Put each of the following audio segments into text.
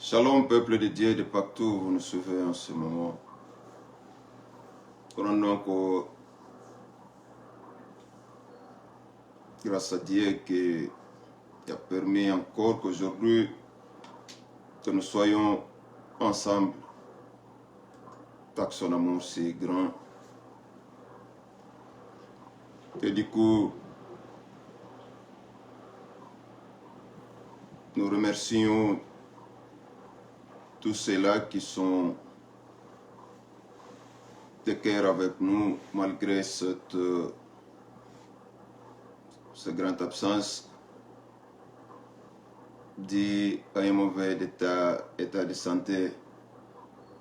Shalom, peuple de Dieu de partout où vous nous suivez en ce moment. Rendons encore grâce à Dieu qui a permis encore qu'aujourd'hui que nous soyons ensemble, tant que son amour si grand. Et du coup, nous remercions tous ceux-là qui sont de cœur avec nous malgré cette grande absence due à un mauvais état de santé.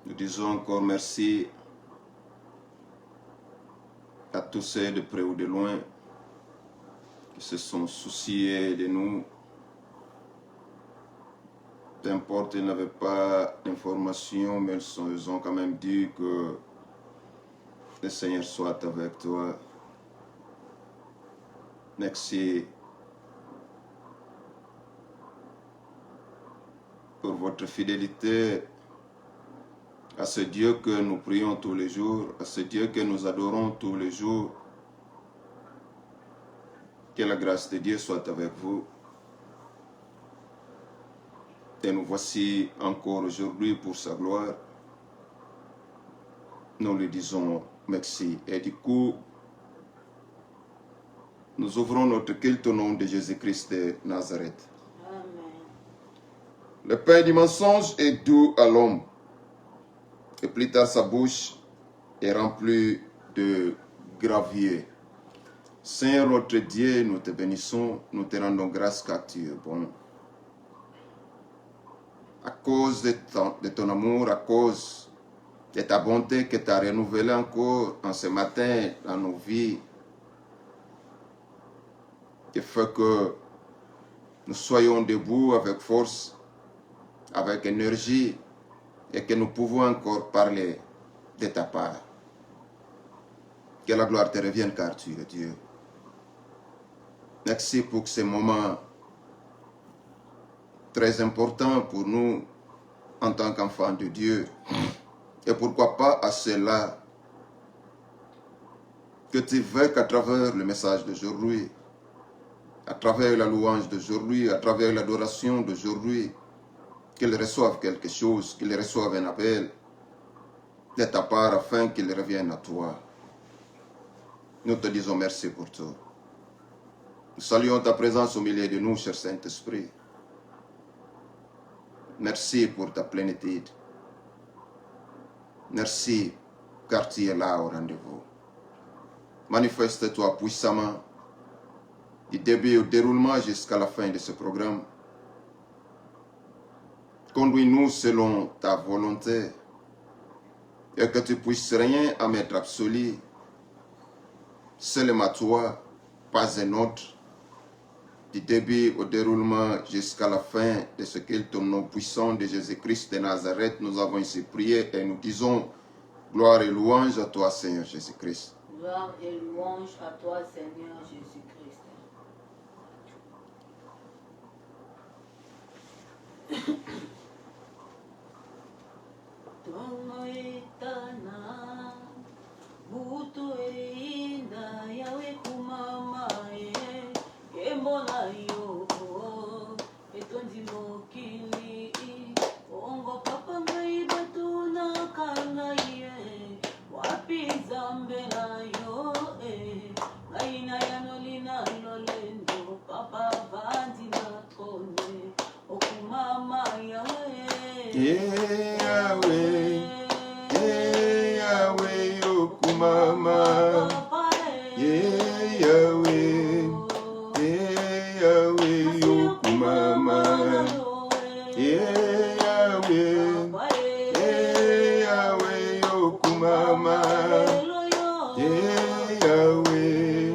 Nous disons encore merci à tous ceux de près ou de loin qui se sont souciés de nous. Peu importe, ils n'avaient pas d'informations, mais ils ont quand même dit que le Seigneur soit avec toi. Merci pour votre fidélité à ce Dieu que nous prions tous les jours, à ce Dieu que nous adorons tous les jours. Que la grâce de Dieu soit avec vous. Et nous voici encore aujourd'hui pour sa gloire. Nous lui disons merci. Et du coup, nous ouvrons notre culte au nom de Jésus-Christ de Nazareth. Amen. Le pain du mensonge est doux à l'homme. Et plus tard, sa bouche est remplie de gravier. Seigneur notre Dieu, nous te bénissons, nous te rendons grâce car tu es bon. À cause de ton amour, à cause de ta bonté que tu as renouvelée encore en ce matin dans nos vies, qui fait que nous soyons debout avec force, avec énergie, et que nous pouvons encore parler de ta part. Que la gloire te revienne car tu es Dieu. Merci pour ces moments très importants pour nous en tant qu'enfants de Dieu. Et pourquoi pas à cela que tu veux qu'à travers le message d'aujourd'hui, à travers la louange d'aujourd'hui, à travers l'adoration d'aujourd'hui, qu'ils reçoivent quelque chose, qu'ils reçoivent un appel de ta part afin qu'ils reviennent à toi. Nous te disons merci pour tout. Nous saluons ta présence au milieu de nous, cher Saint-Esprit. Merci pour ta plénitude. Merci car tu es là au rendez-vous. Manifeste-toi puissamment du début au déroulement jusqu'à la fin de ce programme. Conduis-nous selon ta volonté et que tu puisses rien à mettre absolu. Seulement toi, pas un autre. Du début au déroulement jusqu'à la fin de ce qu'il ton nom puissant de Jésus-Christ de Nazareth, nous avons ici prié et nous disons gloire et louange à toi, Seigneur Jésus-Christ. Gloire et louange à toi, Seigneur Jésus-Christ. Tomo etana, butu einda, yawe kumama embona yo, etondi mokili, ongo papa ngai batuna kangai, wapi zambe na yo, ngai na yanoli na lolendo, papa vandi na trone, okumama yawe. Yahweh, Yahweh, Okumama. Yahweh, Yahweh, Okumama. Yahweh, Yahweh, Okumama. Yahweh,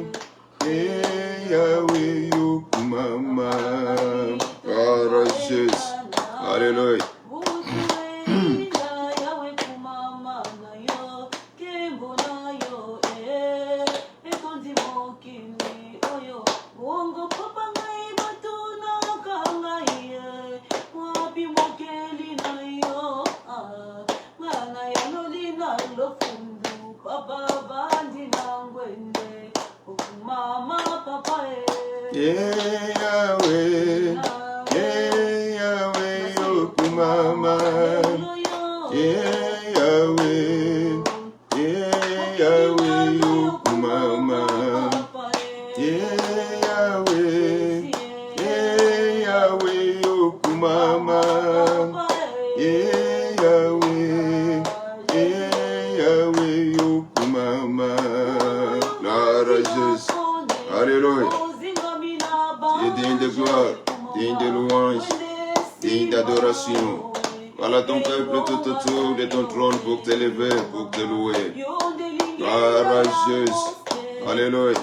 Yahweh, Okumama. Oh, Jesus. Alléluia. Yahweh Yokumama. Yahweh. Yahweh Yokumama. La rageuse. Alléluia. Tu es digne de gloire, digne de louange, digne d'adoration. Voilà ton peuple tout autour de ton trône pour t'élever, pour te louer. La rageuse. Alléluia.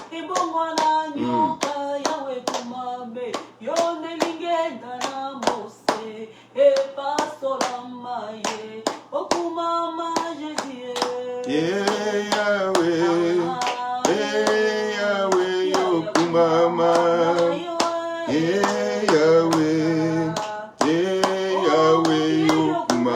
Yahweh Yokumama. Yahweh Yokumama. Yahweh Yokumama.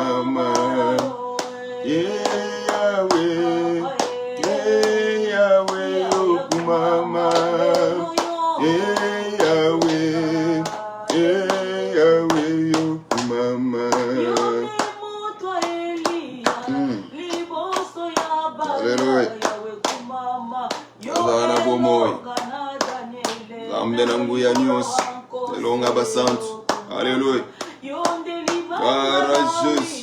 Yahweh Yokumama. Alléluia. Yazana bomoi. Zambe na nguya nyonso. Elonga basantu. Alléluia. Courageuse.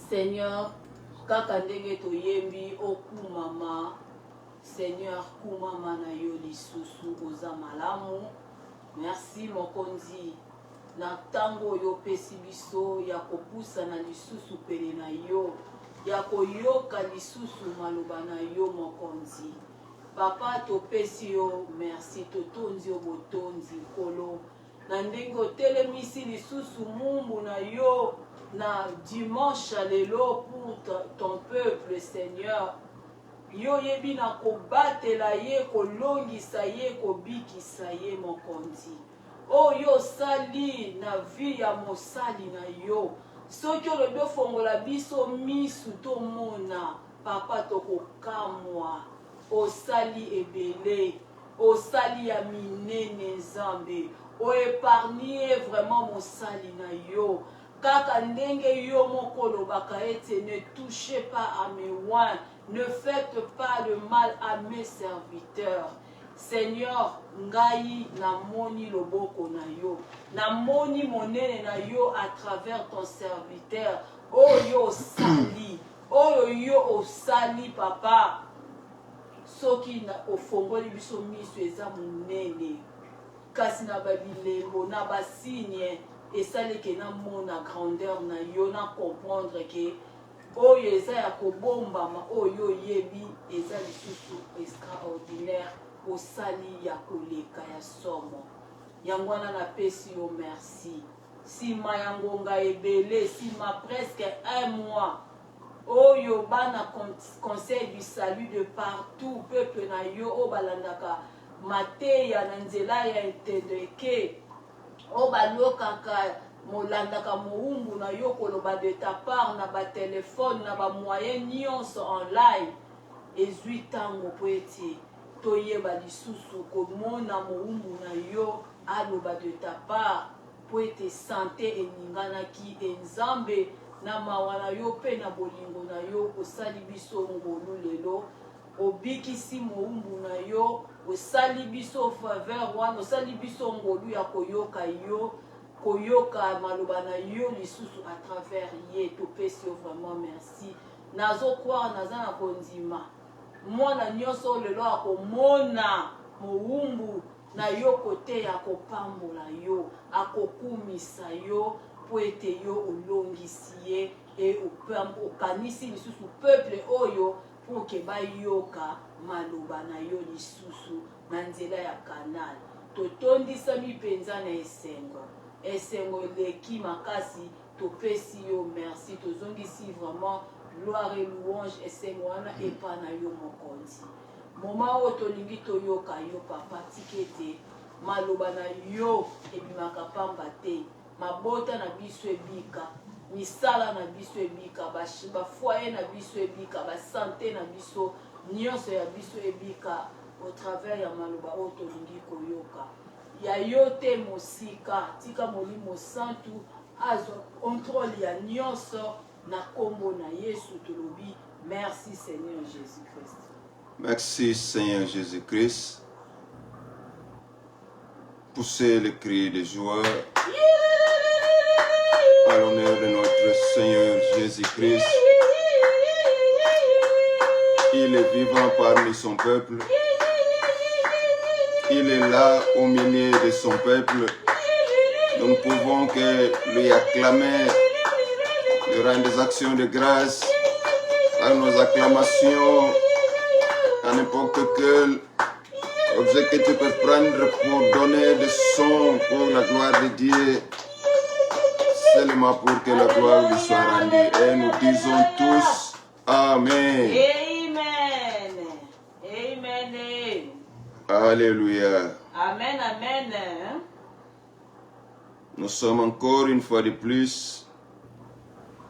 Seigneur, kaka ndenge toyembi oku mama Seigneur, kuma mana yo lisusu oza malamu. Merci mokonzi. Na tango yo pesi biso ya kopusa na lisusu pene na yo. Ya koyoka lisusu maloba na yo mokonzi. Papa topesi yo merci totonzi yo botonzi kolo. Na ndenge otelemisi lisusu mumbu na yo na dimanche lelo pour ton peuple Seigneur. Yo yebi na kobatela ye kolongisa ye kobikisa ye mokonzi. Oyo sali na vie ya mosali na yo. Soki olobi ofongola biso misu tomona papa tokokamwa. Osali ebele, osali ya minene Nzambe. O épargner vraiment mosali na yo. Kaka ndenge yo mokolo baka ete ne touchez pas à mes oins. Ne faites pas le mal à mes serviteurs. Seigneur, ngai namoni loboko na yo. Namoni monene na yo à travers ton serviteur. Oh yo sali. Oh yo osali papa. Soki na ofongoli biso miso eza monene. Kasi na babilembo na basigne esaleke na mona grandeur na yo na comprendre que oyo eza ya kobombama oyo yebi eza lisusu extraordinaire osali ya koleka ya somo. Yango wana napesi yo merci. Sima ya ngonga ebele, sima presque un mois. Oyo bana conseil du salut de partout peuple na yo o balandaka mateya na nzela ya entendeke o balokaka molandaka moumbu na yo koloba de ta part na ba téléphone na ba moyen nyonso online ezwi tango po ete toyeba lisusu komona moumbu na yo aloba de ta part po ete santé eninganaki Nzambe na mawa na yo pe na bolingo na yo osali biso ngolu lelo obikisi moumbu na yo osali biso faveur wana osali biso ngolu ya koyoka yo koyoka maloba na yo lisusu à travers ye topesi yo vraiment merci. Nazo croire naza na kondima mwana nyonso lelo akomona moumbu na yo kote ya kopambola yo akokumisa yo po ete yo olongisi ye e okanisi lisusu peuple oyo pour ke bayoka maloba na yo lisusu na nzela ya kanal. Totondisami mpenza na esengo. Esengo eleki makasi topesi yo merci. Tozongisi vraiment gloire et louange esengo wana epa na yo mokonzi. Moma oyo tolingi toyoka yo papa tikete maloba na yo ebimaka pamba te. Mabota na biso ebika. Misala na biso ebika. Bafoye na biso ebika. Basante na biso. Nyonso ya biso ebika. Au travers ya maloba oyo tolingi koyoka. Ya yo te mosika. Tika molimo santu. Azwa contrôle ya nyonso. Na kombo na Yesu tolobi. Merci Seigneur Jésus-Christ. Merci Seigneur Jésus-Christ. Poussez le cri de joie à l'honneur de notre Seigneur Jésus-Christ. Il est vivant parmi son peuple. Il est là au milieu de son peuple. Nous ne pouvons que lui acclamer, lui rendre des actions de grâce, par nos acclamations, à n'importe quel objet que tu peux prendre pour donner des sons pour la gloire de Dieu, seulement pour que la gloire lui soit rendue. Et nous disons tous Amen. Amen. Amen. Alléluia. Amen. Amen. Nous sommes encore une fois de plus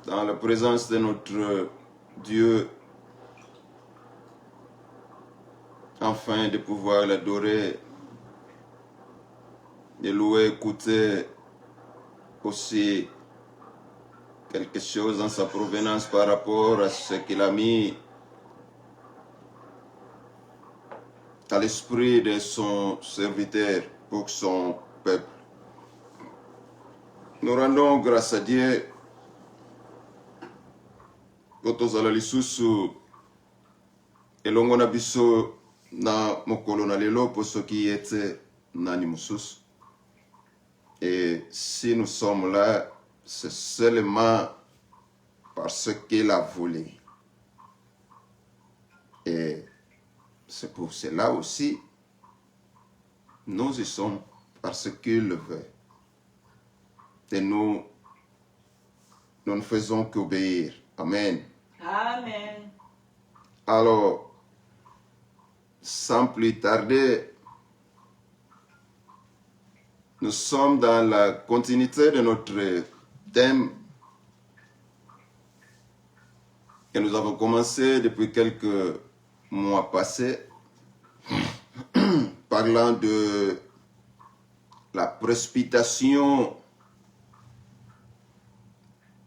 dans la présence de notre Dieu, afin de pouvoir l'adorer, de louer, écouter aussi quelque chose en sa provenance par rapport à ce qu'il a mis à l'esprit de son serviteur pour son peuple. Nous rendons grâce à Dieu pour tous les lisusu elongo na biso na mokolo na lelo po soki ete nani mosusu. Et si nous sommes là, c'est seulement parce qu'il a voulu. Et c'est pour cela aussi, nous y sommes parce qu'il le veut. Et nous ne faisons qu'obéir. Amen. Amen. Alors, sans plus tarder, nous sommes dans la continuité de notre thème que nous avons commencé depuis quelques mois passés, parlant de la précipitation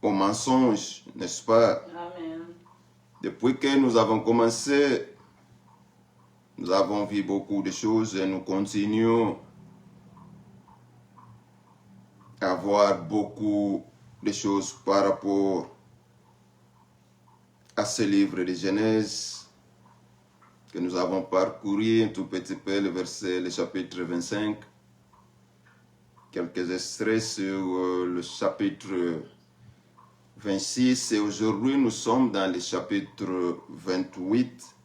au mensonge, n'est-ce pas? Amen. Depuis que nous avons commencé, nous avons vu beaucoup de choses et nous continuons à voir beaucoup de choses par rapport à ce livre de Genèse que nous avons parcouru un tout petit peu le chapitre 25, quelques extraits sur le chapitre 26 et aujourd'hui nous sommes dans le chapitre 28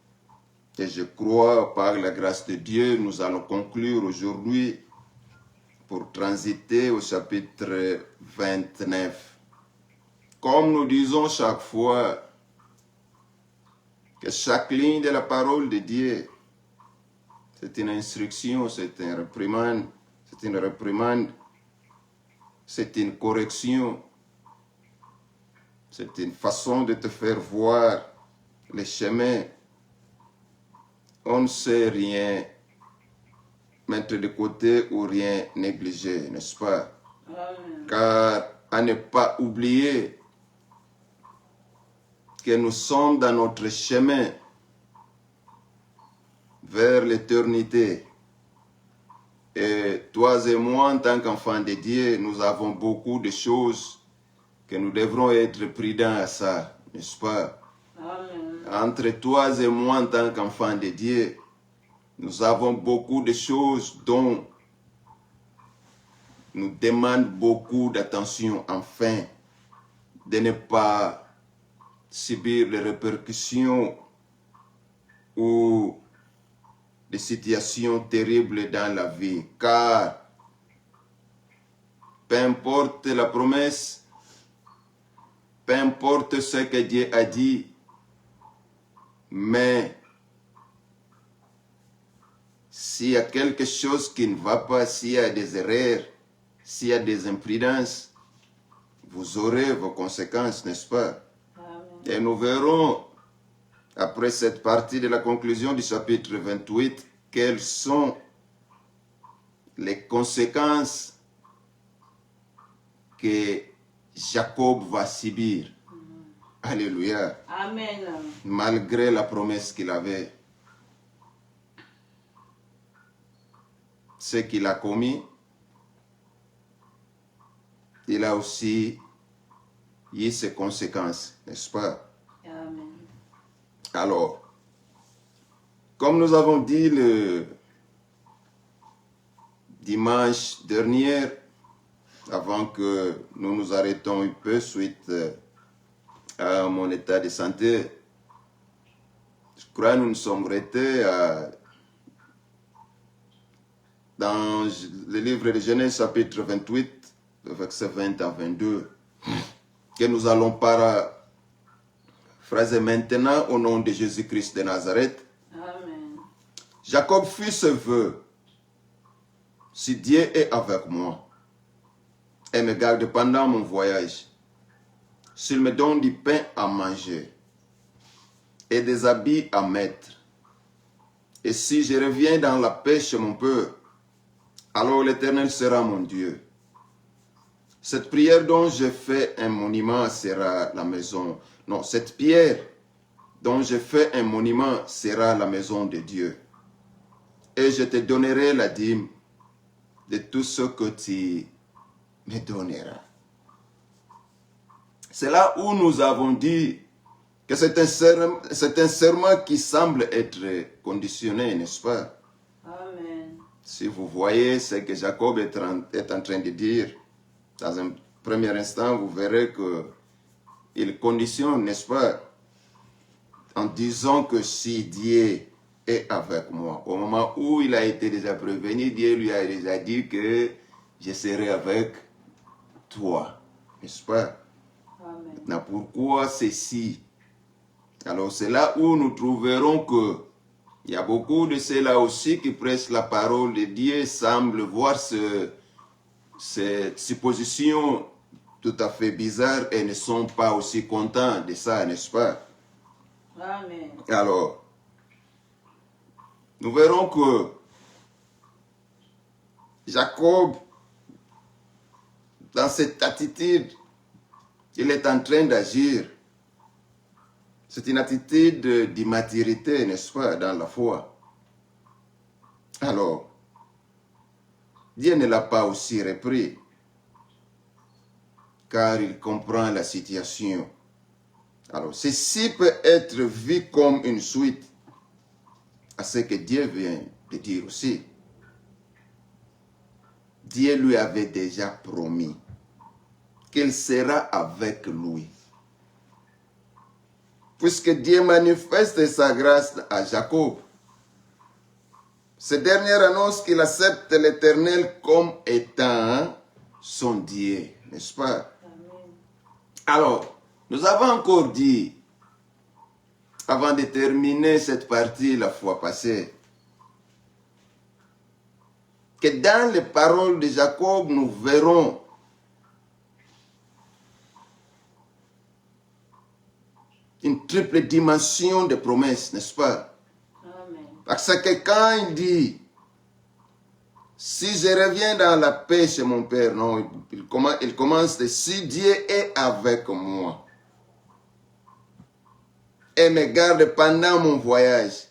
et je crois par la grâce de Dieu nous allons conclure aujourd'hui pour transiter au chapitre 29. Comme nous disons chaque fois que chaque ligne de la parole de Dieu c'est une instruction, c'est une réprimande, c'est une correction. C'est une façon de te faire voir les chemins. On ne sait rien mettre de côté ou rien négliger, n'est-ce pas? Amen. Car à ne pas oublier que nous sommes dans notre chemin vers l'éternité. Et toi et moi, en tant qu'enfants de Dieu, nous avons beaucoup de choses que nous devrons être prudents à ça, n'est-ce pas? Amen. Entre toi et moi, en tant qu'enfants de Dieu, nous avons beaucoup de choses dont nous demandent beaucoup d'attention, afin de ne pas subir les répercussions ou des situations terribles dans la vie. Car peu importe la promesse, peu importe ce que Dieu a dit, mais s'il y a quelque chose qui ne va pas, s'il y a des erreurs, s'il y a des imprudences, vous aurez vos conséquences, n'est-ce pas? Amen. Et nous verrons, après cette partie de la conclusion du chapitre 28, quelles sont les conséquences que Jacob va subir. Alléluia. Amen. Malgré la promesse qu'il avait. Ce qu'il a commis, il a aussi eu ses conséquences, n'est-ce pas? Amen. Alors, comme nous avons dit le dimanche dernier, avant que nous nous arrêtons un peu suite à mon état de santé, je crois que nous nous sommes arrêtés dans le livre de Genèse chapitre 28, versets 20 à 22, que nous allons paraphraser maintenant au nom de Jésus-Christ de Nazareth. Amen. Jacob fit ce vœu: si Dieu est avec moi et me garde pendant mon voyage, s'il me donne du pain à manger et des habits à mettre, et si je reviens dans la paix chez mon peuple, alors l'Éternel sera mon Dieu. Cette prière dont je fais un monument sera la maison. Non, cette pierre dont je fais un monument sera la maison de Dieu. Et je te donnerai la dîme de tout ce que tu me donneras. C'est là où nous avons dit que c'est un serment qui semble être conditionné, n'est-ce pas? Amen. Si vous voyez ce que Jacob est en train de dire, dans un premier instant, vous verrez qu'il conditionne, n'est-ce pas, en disant que si Dieu est avec moi, au moment où il a été déjà prévenu, Dieu lui a déjà dit que je serai avec toi, n'est-ce pas? Amen. Maintenant, pourquoi ceci? Alors, c'est là où nous trouverons que il y a beaucoup de ceux-là aussi qui prêchent la parole de Dieu et semblent voir cette supposition tout à fait bizarre et ne sont pas aussi contents de ça, n'est-ce pas? Amen. Alors, nous verrons que Jacob, dans cette attitude, il est en train d'agir. C'est une attitude d'immaturité, n'est-ce pas, dans la foi. Alors, Dieu ne l'a pas aussi repris, car il comprend la situation. Alors, ceci peut être vu comme une suite à ce que Dieu vient de dire aussi. Dieu lui avait déjà promis qu'il sera avec lui. Puisque Dieu manifeste sa grâce à Jacob, ce dernier annonce qu'il accepte l'Éternel comme étant son Dieu, n'est-ce pas? Amen. Alors, nous avons encore dit, avant de terminer cette partie la fois passée, que dans les paroles de Jacob, nous verrons une triple dimension de promesses, n'est-ce pas? Amen. Parce que quand il dit, si je reviens dans la paix chez mon Père, non, il commence de, si Dieu est avec moi et me garde pendant mon voyage,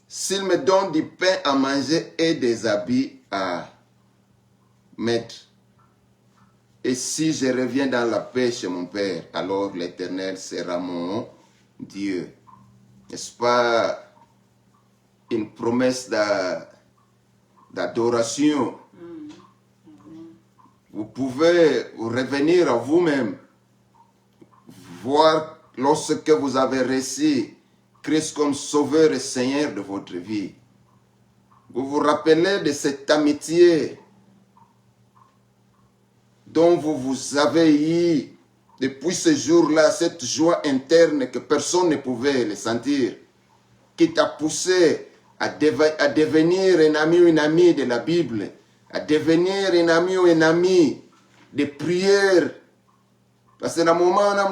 s'il me donne du pain à manger et des habits à mettre, et si je reviens dans la paix chez mon Père, alors l'Éternel sera mon Dieu. N'est-ce pas une promesse d'adoration? Vous pouvez revenir à vous-même, voir lorsque vous avez reçu Christ comme Sauveur et Seigneur de votre vie. Vous vous rappelez de cette amitié dont vous avez eu depuis ce jour-là, cette joie interne que personne ne pouvait le sentir, qui t'a poussé à devenir un ami ou une amie de la Bible, à devenir un ami ou une amie de prière. Parce que dans le moment où on a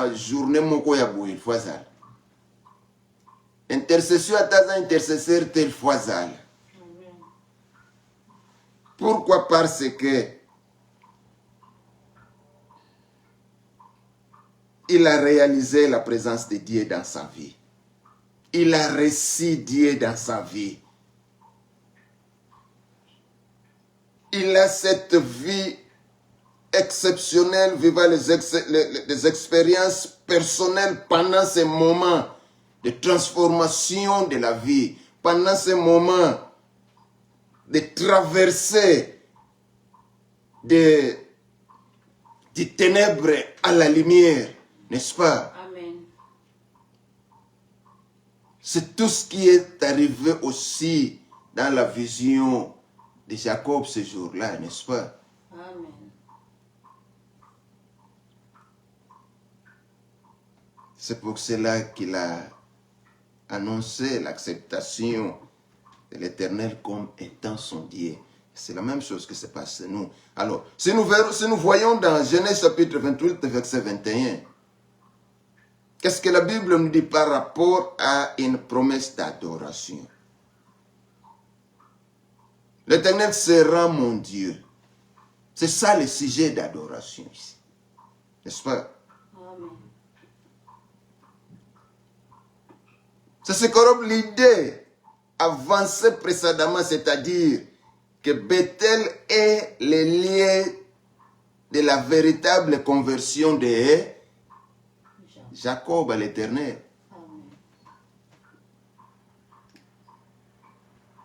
une journée moko ya boye fois ça. Intercession à ta intercesseur tel fois ça. Pourquoi? Parce que il a réalisé la présence de Dieu dans sa vie. Il a reçu Dieu dans sa vie. Il a cette vie exceptionnelle, vivant les expériences personnelles pendant ces moments de transformation de la vie, pendant ces moments de traversée du ténèbre à la lumière, n'est-ce pas? Amen. C'est tout ce qui est arrivé aussi dans la vision de Jacob ce jour-là, n'est-ce pas? Amen. C'est pour cela qu'il a annoncé l'acceptation de l'Éternel comme étant son Dieu. C'est la même chose que se passe nous. Alors, si nous voyons dans Genèse chapitre 28, verset 21, qu'est-ce que la Bible nous dit par rapport à une promesse d'adoration? L'Éternel sera mon Dieu. C'est ça le sujet d'adoration ici. N'est-ce pas? Amen. C'est ce qu'Europe l'idée avancée précédemment, c'est-à-dire que Bethel est le lieu de la véritable conversion de Jacob à l'Éternel.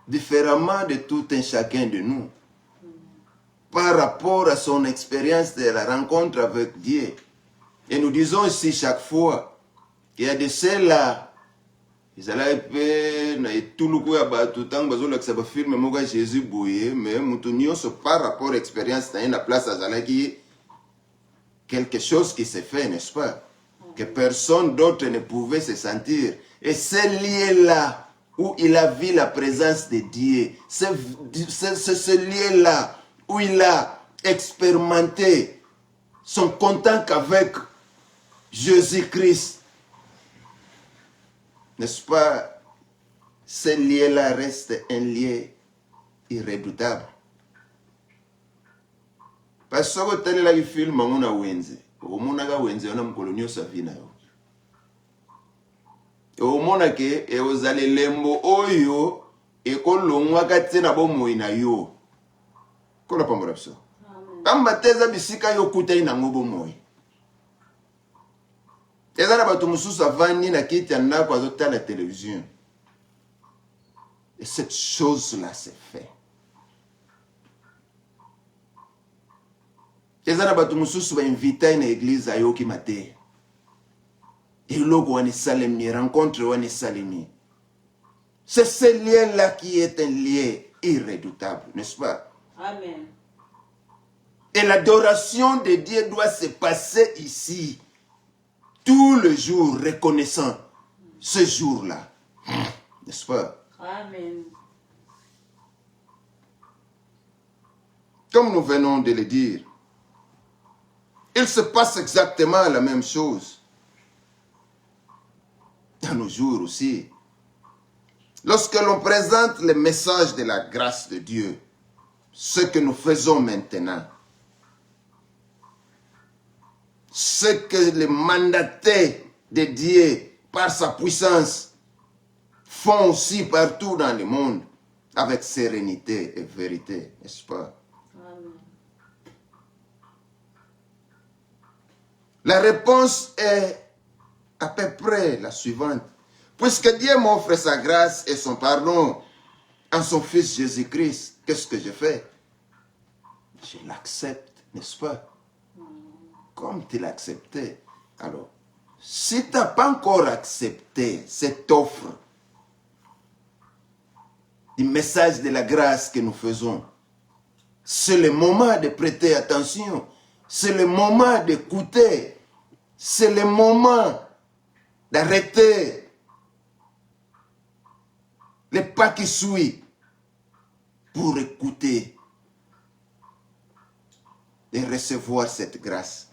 Différemment de tout un chacun de nous, par rapport à son expérience de la rencontre avec Dieu. Et nous disons ici chaque fois qu'il y a de ceux-là, ils allaient tout le coup tout le temps, ils ont filmé Jésus bouillé, mais nous par rapport à l'expérience, il y a une place à Zalaki, quelque chose qui s'est fait, n'est-ce pas? Que personne d'autre ne pouvait se sentir. Et c'est lié-là où il a vu la présence de Dieu. C'est ce lié-là où il a expérimenté son contact avec Jésus-Christ. N'est-ce pas? Ce lien-là reste un lien irrédoutable. Parce que tu as vu le film, on a Wenze. On a Wenze, on a Mkolonio Savina. Et au monde que et aux allez lembo oyo et qu'on l'on kati na bo moina yo. Kola pambora so. Tamba teza bisika yo kutai na ngobo moi. Eza na bato mususu avandi na kiti ya ndako azotala la télévision. Et cette chose-là s'est fait. Eza na bato mususu ba invita na église ayo ki mate. Et l'autre wani salemi, rencontre wani salemi. C'est ce lien-là qui est un lien irrédoutable, n'est-ce pas? Amen. Et l'adoration de Dieu doit se passer ici, tout le jour, reconnaissant ce jour-là, n'est-ce pas? Amen. Comme nous venons de le dire, il se passe exactement la même chose dans nos jours aussi. Lorsque l'on présente le message de la grâce de Dieu, ce que nous faisons maintenant, ce que les mandataires de Dieu, par sa puissance, font aussi partout dans le monde, avec sérénité et vérité, n'est-ce pas? Amen. La réponse est à peu près la suivante. Puisque Dieu m'offre sa grâce et son pardon en son Fils Jésus-Christ, qu'est-ce que je fais? Je l'accepte, n'est-ce pas? Comme tu l'acceptais. Alors, si tu n'as pas encore accepté cette offre du message de la grâce que nous faisons, c'est le moment de prêter attention. C'est le moment d'écouter. C'est le moment d'arrêter les pas qui suivent pour écouter et recevoir cette grâce.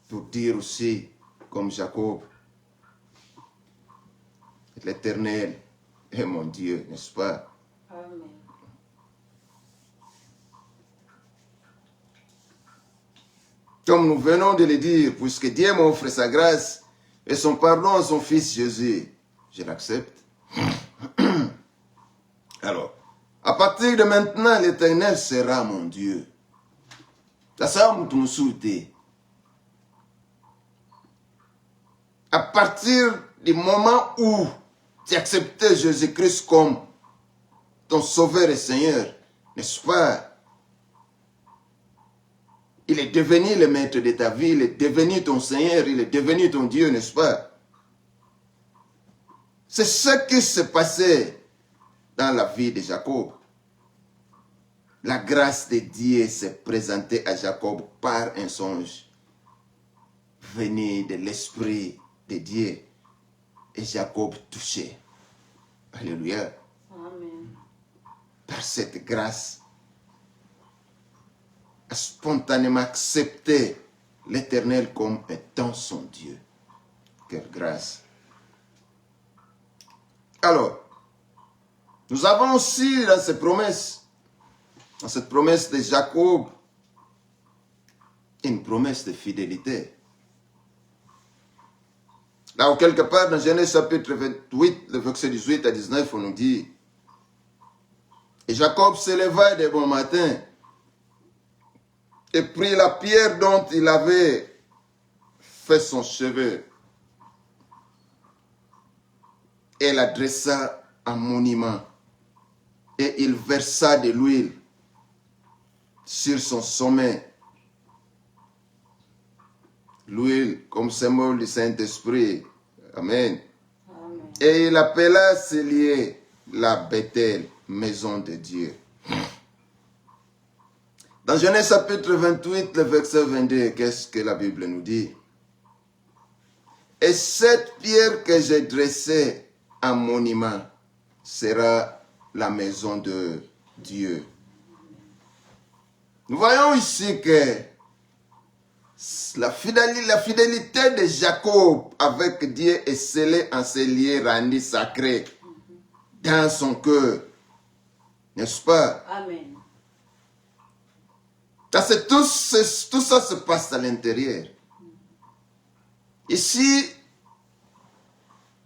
Pour dire aussi, comme Jacob, l'Éternel est mon Dieu, n'est-ce pas? Amen. Comme nous venons de le dire, puisque Dieu m'offre sa grâce et son pardon à son Fils Jésus, je l'accepte. Alors, à partir de maintenant, l'Éternel sera mon Dieu. Ça me souhaite. À partir du moment où tu acceptes Jésus-Christ comme ton Sauveur et Seigneur, n'est-ce pas? Il est devenu le maître de ta vie, il est devenu ton Seigneur, il est devenu ton Dieu, n'est-ce pas? C'est ce qui s'est passé dans la vie de Jacob. La grâce de Dieu s'est présentée à Jacob par un songe venu de l'Esprit de Dieu. Et Jacob touché. Alléluia. Amen. Par cette grâce, a spontanément accepté l'Éternel comme étant son Dieu. Quelle grâce. Alors, nous avons aussi dans cette promesse de Jacob, une promesse de fidélité. Là où quelque part dans Genèse chapitre 28, le verset 18 à 19, on nous dit, Et Jacob se leva de bon matin et prit la pierre dont il avait fait son chevet et la dressa en monument. Et il versa de l'huile sur son sommet. L'huile comme symbole du Saint-Esprit. Amen. Amen. Et il appela ce lieu la Bethel, maison de Dieu. Dans Genèse chapitre 28, le verset 22, qu'est-ce que la Bible nous dit? Et cette pierre que j'ai dressée en monument sera la maison de Dieu. Nous voyons ici que la fidélité de Jacob avec Dieu est scellée en ces lieux rendus sacrés dans son cœur. N'est-ce pas? Amen. Parce que tout ça se passe à l'intérieur. Ici,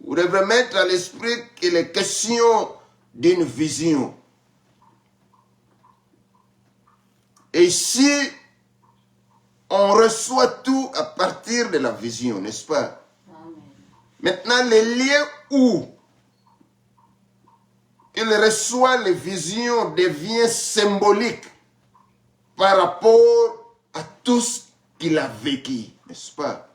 vous devez mettre à l'esprit qu'il est question d'une vision. Et ici, on reçoit tout à partir de la vision, n'est-ce pas? Amen. Maintenant, les lieux où il reçoit les visions devient symbolique par rapport à tout ce qu'il a vécu, n'est-ce pas?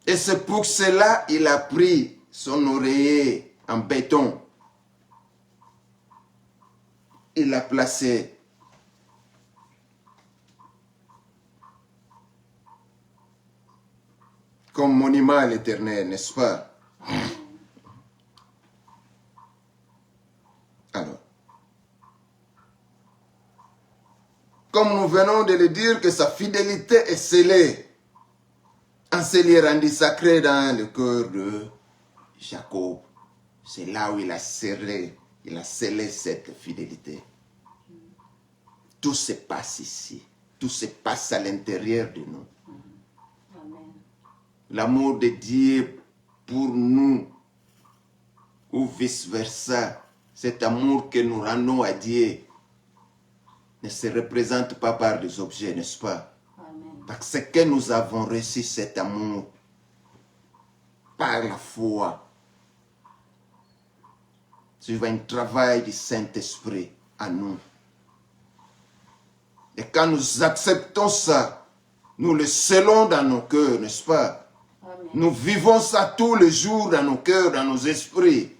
Et c'est pour cela qu'il a pris son oreiller en béton. Il l'a placé. Comme monument à l'Éternel, n'est-ce pas? Alors, comme nous venons de le dire, que sa fidélité est scellée en ce lieu rendu sacré dans le cœur de Jacob. C'est là où il a scellé cette fidélité. Tout se passe ici. Tout se passe à l'intérieur de nous. Amen. L'amour de Dieu pour nous, ou vice-versa, cet amour que nous rendons à Dieu, ne se représente pas par des objets, n'est-ce pas? Amen. Parce que nous avons reçu cet amour par la foi. C'est un travail du Saint-Esprit à nous. Et quand nous acceptons ça, nous le scellons dans nos cœurs, n'est-ce pas? Amen. Nous vivons ça tous les jours dans nos cœurs, dans nos esprits.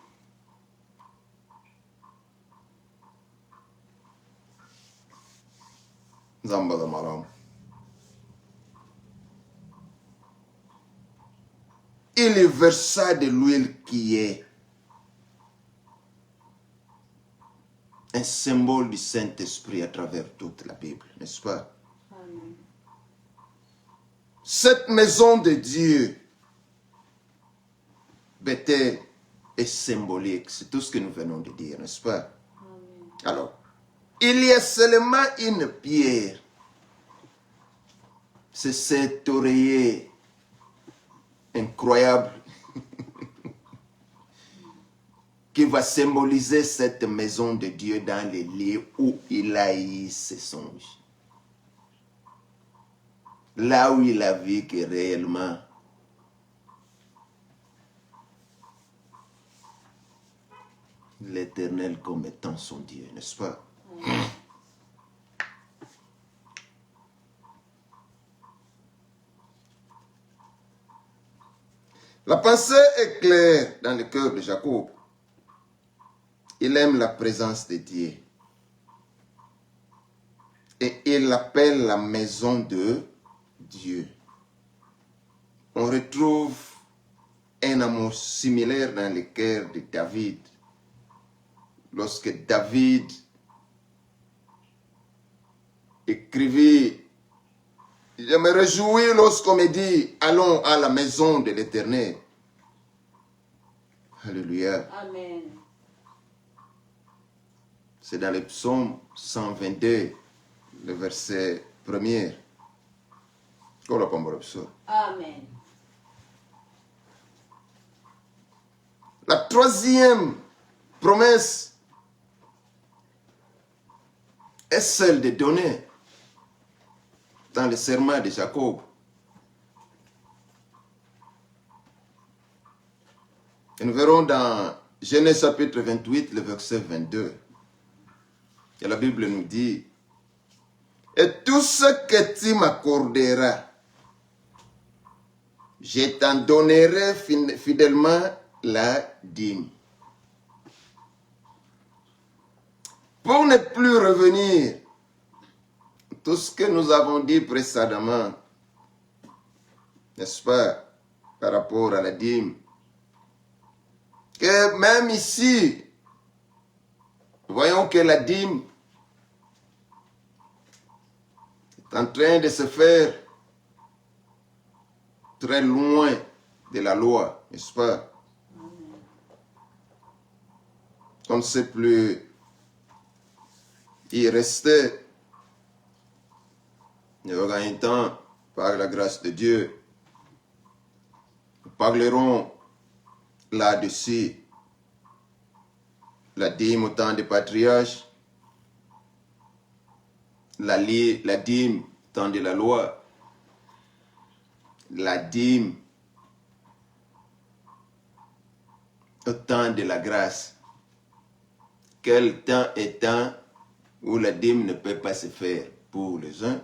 Zambada maram. Il y versa de l'huile qui est un symbole du Saint-Esprit à travers toute la Bible, n'est-ce pas? Amen. Cette maison de Dieu, Bethel, est symbolique. C'est tout ce que nous venons de dire, n'est-ce pas? Amen. Alors, il y a seulement une pierre. C'est cet oreiller incroyable qui va symboliser cette maison de Dieu dans les lieux où il a eu ses songes. Là où il a vu que réellement l'Éternel comme étant son Dieu, n'est-ce pas? La pensée est claire dans le cœur de Jacob. Il aime la présence de Dieu. Et il l'appelle la maison de Dieu. On retrouve un amour similaire dans le cœur de David. Lorsque David écrivit, je me réjouis lorsqu'on me dit, allons à la maison de l'Éternel. Alléluia. Amen. C'est dans le psaume 122, le verset 1er. Amen. La troisième promesse est celle de donner dans le serment de Jacob. Et nous verrons dans Genèse chapitre 28, le verset 22. Et la Bible nous dit, « Et tout ce que tu m'accorderas, je t'en donnerai fidèlement la dîme. » Pour ne plus revenir, tout ce que nous avons dit précédemment, n'est-ce pas, par rapport à la dîme, que même ici, voyons que la dîme est en train de se faire très loin de la loi, n'est-ce pas? On ne sait plus y rester. Il y aura un temps, par la grâce de Dieu, nous parlerons là-dessus. La dîme au temps des patriarches, la dîme au temps de la loi, la dîme au temps de la grâce. Quel temps est temps où la dîme ne peut pas se faire pour les uns?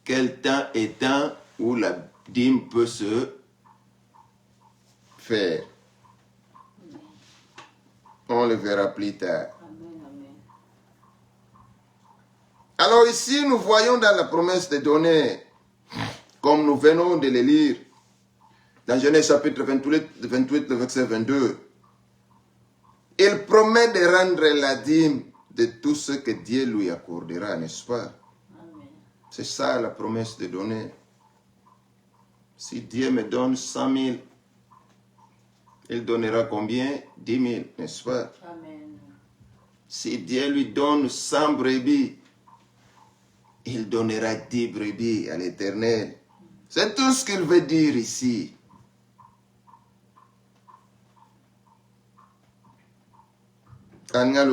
Quel temps est temps où la dîme peut se faire? On le verra plus tard. Amen, amen. Alors ici, nous voyons dans la promesse de donner, comme nous venons de le lire, dans Genèse chapitre 28, le verset 22, il promet de rendre la dîme de tout ce que Dieu lui accordera, n'est-ce pas? Amen. C'est ça la promesse de donner. Si Dieu me donne 100 000, il donnera combien? 10 000, n'est-ce pas? Amen. Si Dieu lui donne 100 brebis, il donnera 10 brebis à l'Éternel. C'est tout ce qu'il veut dire ici. Alors,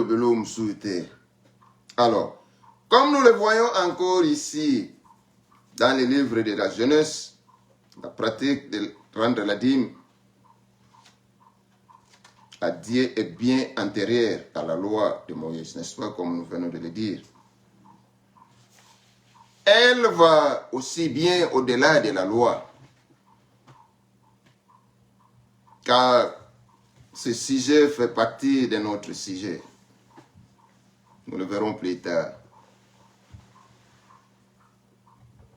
comme nous le voyons encore ici, dans les livres de la jeunesse, la pratique de rendre la dîme à Dieu est bien antérieure à la loi de Moïse, n'est-ce pas, comme nous venons de le dire. Elle va aussi bien au-delà de la loi, car ce sujet fait partie de notre sujet. Nous le verrons plus tard.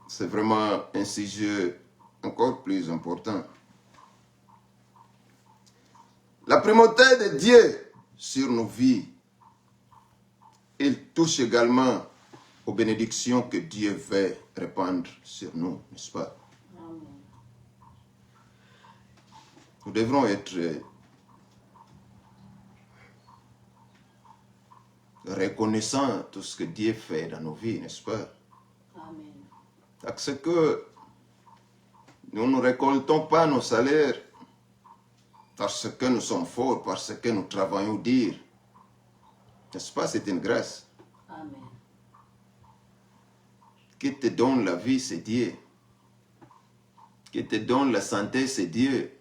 C'est vraiment un sujet encore plus important. La primauté de Dieu sur nos vies, il touche également aux bénédictions que Dieu veut répandre sur nous, n'est-ce pas? Amen. Nous devrons être reconnaissants de tout ce que Dieu fait dans nos vies, n'est-ce pas? Amen. Parce que nous ne récoltons pas nos salaires parce que nous sommes forts, parce que nous travaillons dur. N'est-ce pas? C'est une grâce. Amen. Qui te donne la vie, c'est Dieu. Qui te donne la santé, c'est Dieu.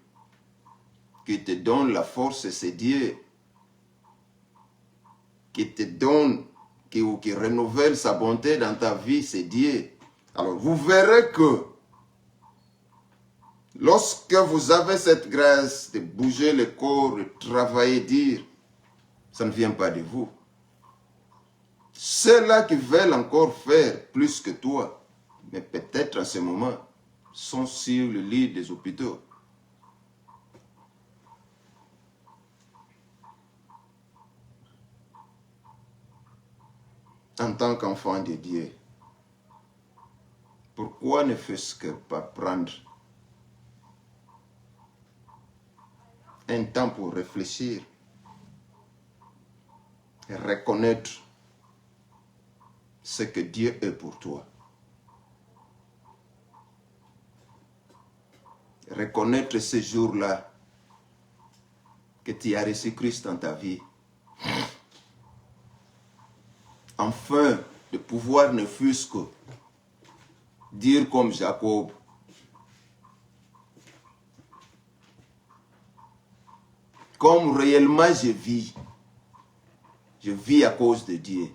Qui te donne la force, c'est Dieu. Qui te donne, qui renouvelle sa bonté dans ta vie, c'est Dieu. Alors vous verrez que lorsque vous avez cette grâce de bouger le corps, de travailler, dire, ça ne vient pas de vous. Ceux-là qui veulent encore faire plus que toi, mais peut-être en ce moment, sont sur le lit des hôpitaux. En tant qu'enfant de Dieu, pourquoi ne fais-ce que pas prendre un temps pour réfléchir et reconnaître ce que Dieu est pour toi? Reconnaître ce jour-là que tu as reçu Christ dans ta vie, afin de pouvoir ne fût-ce que dire comme Jacob, comme réellement je vis à cause de Dieu.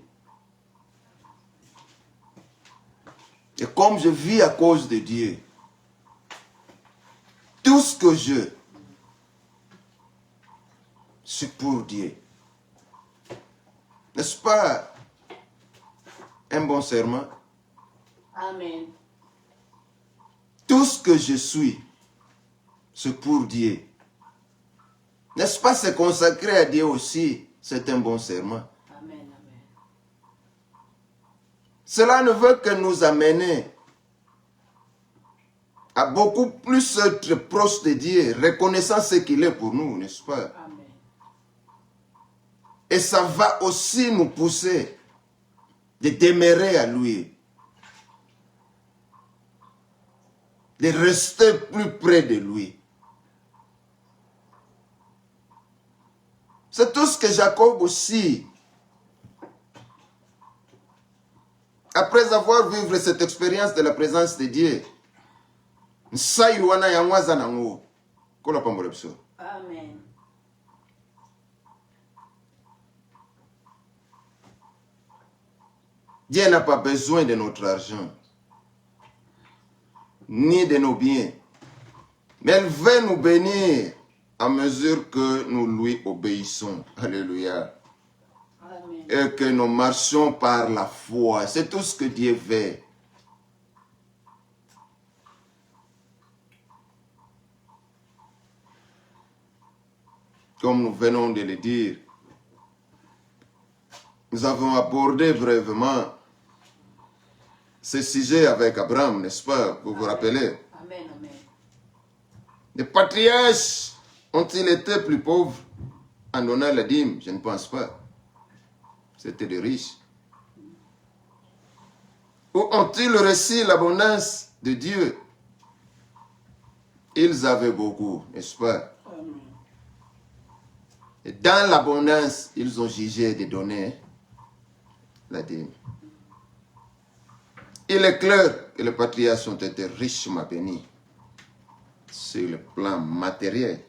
Et comme je vis à cause de Dieu, tout ce que je, c'est pour Dieu. N'est-ce pas un bon serment? Amen. Tout ce que je suis, c'est pour Dieu. N'est-ce pas se consacrer à Dieu aussi, c'est un bon serment. Amen, amen. Cela ne veut que nous amener à beaucoup plus être proche de Dieu, reconnaissant ce qu'il est pour nous, n'est-ce pas? Amen. Et ça va aussi nous pousser de demeurer à lui, de rester plus près de lui. C'est tout ce que Jacob aussi, après avoir vécu cette expérience de la présence de Dieu, Amen. Dieu n'a pas besoin de notre argent, ni de nos biens, mais elle veut nous bénir à mesure que nous lui obéissons. Alléluia. Amen. Et que nous marchons par la foi. C'est tout ce que Dieu veut. Comme nous venons de le dire, nous avons abordé brièvement ce sujet avec Abraham, n'est-ce pas? Vous vous rappelez? Amen, amen. Les patriarches ont-ils été plus pauvres en donnant la dîme? Je ne pense pas. C'était des riches. Ou ont-ils reçu l'abondance de Dieu? Ils avaient beaucoup, n'est-ce pas? Amen. Et dans l'abondance, ils ont jugé de donner la dîme. Il est clair que les patriarches ont été richement bénis sur le plan matériel.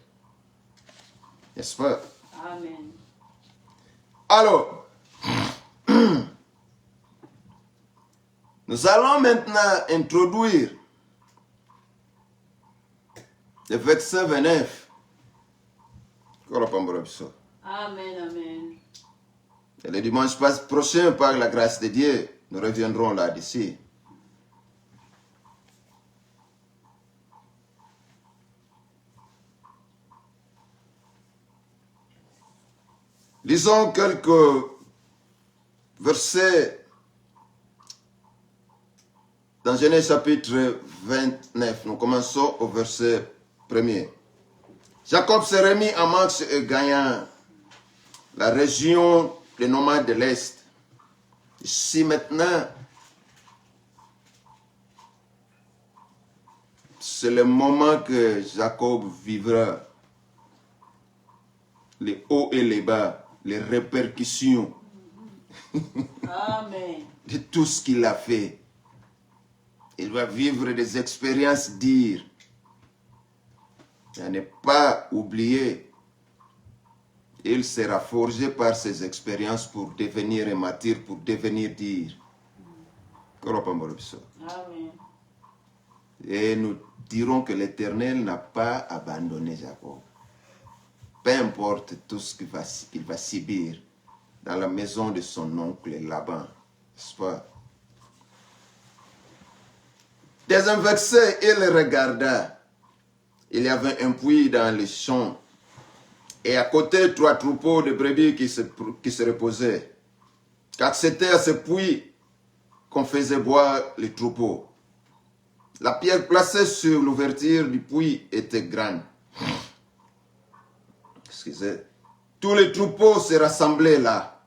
N'est-ce pas? Amen. Alors, nous allons maintenant introduire le verset 29. Amen, amen. Et le dimanche prochain, par la grâce de Dieu, nous reviendrons là-dessus. Lisons quelques versets dans Genèse chapitre 29. Nous commençons au verset 1er. Jacob se remit en marche et gagna la région des nomades de l'Est. Ici maintenant, c'est le moment que Jacob vivra les hauts et les bas, les répercussions Amen. de tout ce qu'il a fait. Il va vivre des expériences dures. À ne pas oublier, il sera forgé par ces expériences pour devenir un martyr, pour devenir dire. Amen. Et nous dirons que l'Éternel n'a pas abandonné Jacob. Peu importe tout ce qu'il va subir dans la maison de son oncle Laban, n'est-ce pas? Dès un verset, il regarda. Il y avait un puits dans les champs. Et à côté, 3 troupeaux de brebis qui se reposaient. Car c'était à ce puits qu'on faisait boire les troupeaux. La pierre placée sur l'ouverture du puits était grande. Excusez. Tous les troupeaux se rassemblaient là.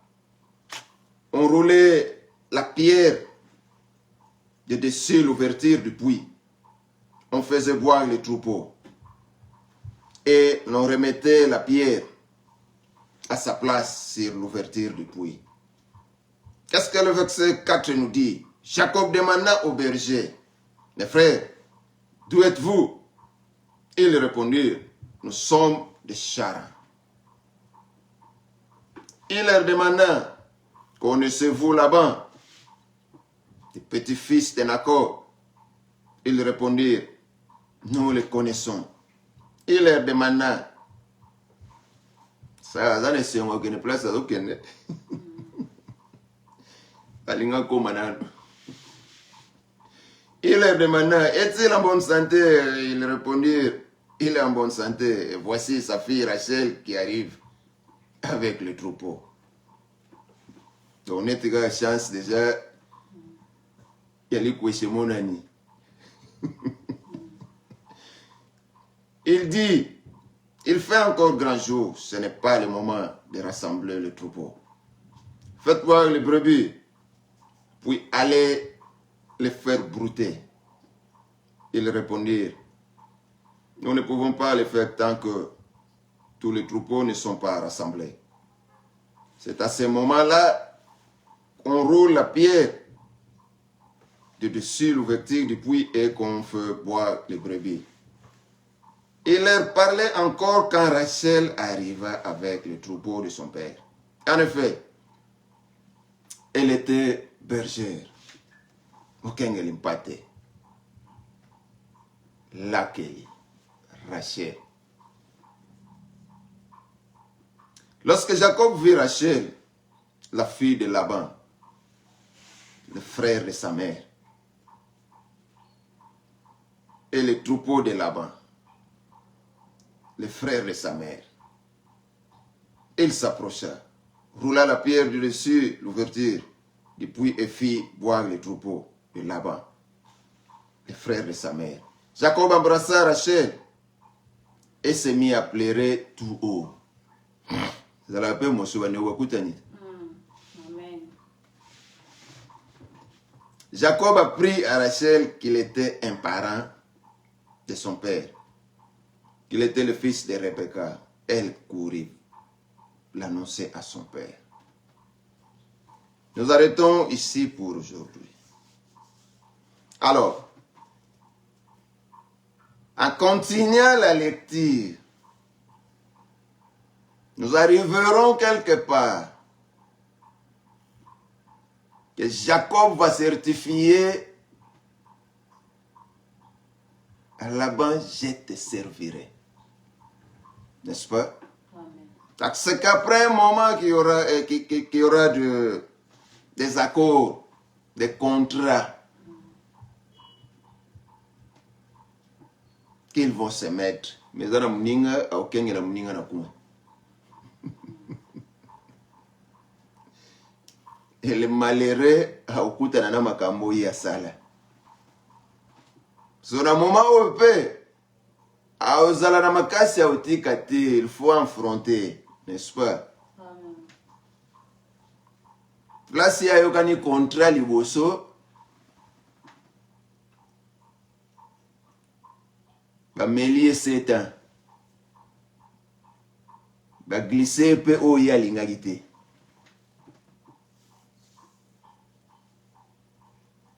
On roulait la pierre de dessus l'ouverture du puits. On faisait boire les troupeaux. Et l'on remettait la pierre à sa place sur l'ouverture du puits. Qu'est-ce que le verset 4 nous dit? Jacob demanda au berger, mes frères, d'où êtes-vous? Ils répondirent, nous sommes des Charan. Il leur demanda, connaissez-vous Laban, les petits-fils de Nacor? Ils répondirent, nous les connaissons. Il leur demanda, ça ne c'est moi qui ne place à aucun. Il leur demanda, est-il en bonne santé? Ils répondirent, il est en bonne santé. Et voici sa fille Rachel qui arrive avec le troupeau. Donc, on est à chance déjà. Il y a les chez mon ami. Il dit, il fait encore grand jour, ce n'est pas le moment de rassembler le troupeau. Faites voir les brebis, puis allez les faire brouter. Ils répondirent, nous ne pouvons pas le faire tant que tous les troupeaux ne sont pas rassemblés. C'est à ce moment-là qu'on roule la pierre de dessus l'ouverture du puits et qu'on fait boire les brebis. Il leur parlait encore quand Rachel arriva avec le troupeau de son père. En effet, elle était bergère. Aucun elle impactait. L'accueil, Rachel. Lorsque Jacob vit Rachel, la fille de Laban, le frère de sa mère, et le troupeau de Laban, le frère de sa mère, il s'approcha, roula la pierre du dessus l'ouverture du puits et fit boire le troupeau de Laban, le frère de sa mère. Jacob embrassa Rachel et se mit à pleurer tout haut. Amen. Jacob apprit à Rachel qu'il était un parent de son père, qu'il était le fils de Rebecca. Elle courut l'annoncer à son père. Nous arrêtons ici pour aujourd'hui. Alors, en continuant la lecture, nous arriverons quelque part que Jacob va certifier à Laban, je te servirai. N'est-ce pas? Amen. C'est qu'après un moment qu'il y aura des accords, des contrats, qu'ils vont se mettre. Mais ça n'a aucun et le malheureux a okuta na makambo ya sala. So na moment où peut a ozala na makasi a utika te, il faut affronter, n'est-ce pas? Amen. Place ya yokani contrat liboso. Ba melie 7 ans. Ba glisser pe o ya lingagite.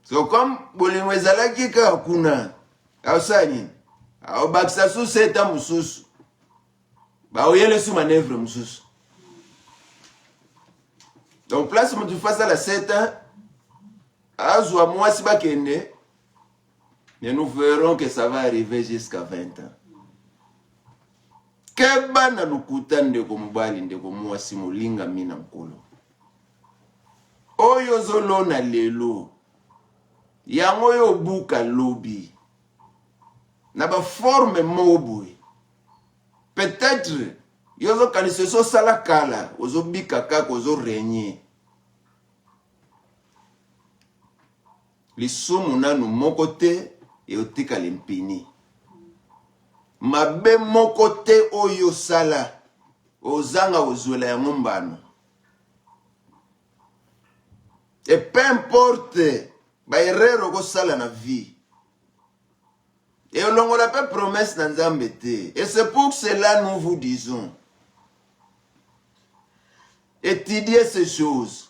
So comme bolingo ezalaki ka kuna ausani au baksa sous 7 ans mususu ba oyele sous manœuvre mususu. Donc place mutu face à la 7 ans azwa mwasi bakende. Et nous verrons que ça va arriver jusqu'à 20 ans. Keba na lukuta ndeko mubali ndeko mwasi mulinga mina mkolo. Oyo zolo na lelo. Yango yo buka lobi. Na ba forme mobui. Peut-être yozo kaniseso sala kala. Ozo bika kaka ozo renye. Lisumu nanu mokote. Et otika limpini. Mabe mokote oyo sala. Ozanga ozuela ya mumbano. Et peu importe. Ba erreur ko sala na vie. Et on la pas promesse dans Nzambe te. Et c'est pour cela nous vous disons. Étudiez ces choses.